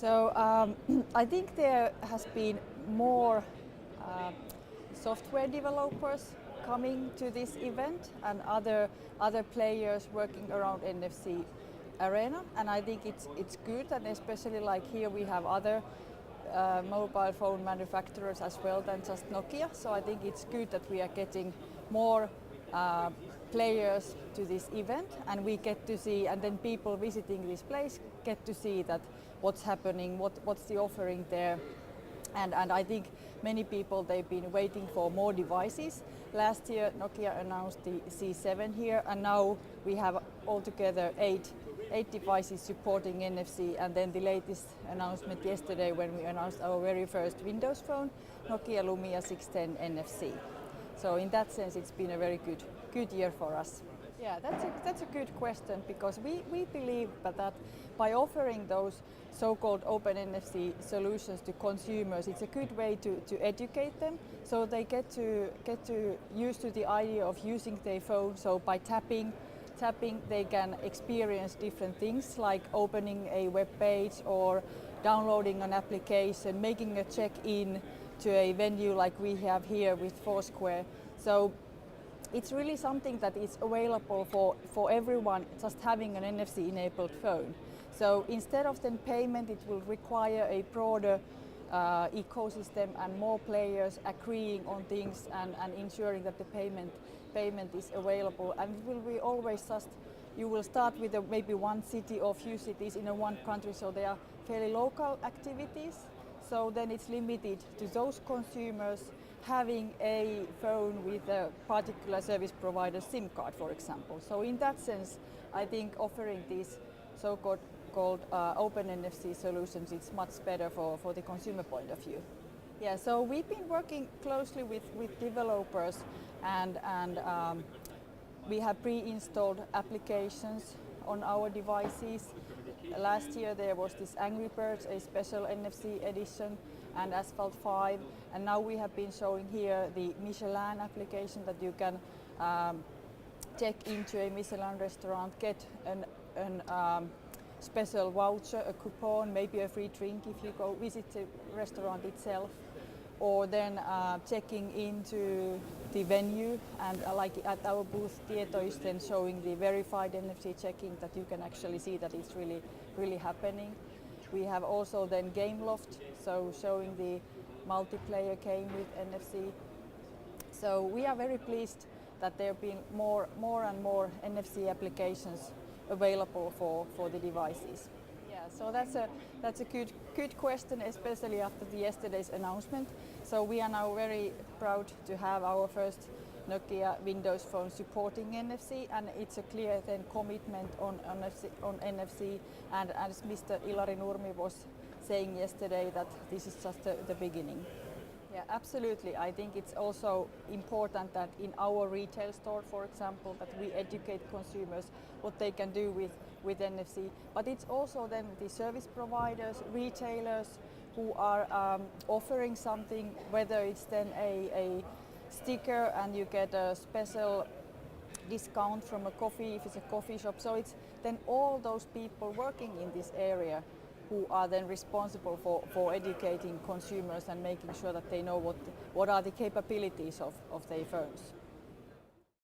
So I think there has been more software developers coming to this event and other players working around NFC arena, and I think it's good, and especially like here we have other mobile phone manufacturers as well than just Nokia. So I think it's good that we are getting more players to this event, and we get to see, and then people visiting this place get to see that what's happening, what's the offering there. And I think many people, they've been waiting for more devices. Last year Nokia announced the C7 here, and now we have altogether eight devices supporting NFC, and then the latest announcement yesterday when we announced our very first Windows phone, Nokia Lumia 610 NFC. So in that sense it's been a very good year for us. Yeah, that's a good question, because we believe that by offering those so-called open NFC solutions to consumers, it's a good way to educate them, so they get to used to the idea of using their phone. So by tapping they can experience different things like opening a web page or downloading an application, making a check-in to a venue like we have here with Foursquare. So it's really something that is available for everyone, just having an NFC enabled phone. So instead of then payment, it will require a broader ecosystem and more players agreeing on things and ensuring that the payment is available. And it will be always just, you will start with maybe one city or few cities in one country, so they are fairly local activities. So then it's limited to those consumers having a phone with a particular service provider SIM card, for example. So in that sense, I think offering these so-called open NFC solutions, it's much better for the consumer point of view. Yeah, so we've been working closely with developers, and we have pre-installed applications on our devices. Last year there was this Angry Birds, a special NFC edition, and Asphalt 5, and now we have been showing here the Michelin application, that you can check into a Michelin restaurant, get an special voucher, a coupon, maybe a free drink if you go visit the restaurant itself, or then checking into the venue, and like at our booth, Tieto is then showing the verified NFC checking, that you can actually see that it's really happening. We have also then Game Loft, so showing the multiplayer game with NFC. So we are very pleased that there have been more and more NFC applications available for the devices. Yeah, so that's a good question, especially after yesterday's announcement. So we are now very proud to have our first Nokia Windows phone supporting NFC, and it's a clear then commitment on NFC. And as Mr. Ilari Nurmi was saying yesterday, that this is just the beginning. Yeah, absolutely. I think it's also important that in our retail store, for example, that we educate consumers what they can do with NFC. But it's also then the service providers, retailers who are offering something, whether it's then a sticker and you get a special discount from a coffee if it's a coffee shop. So it's then all those people working in this area who are then responsible for educating consumers and making sure that they know what are the capabilities of their phones.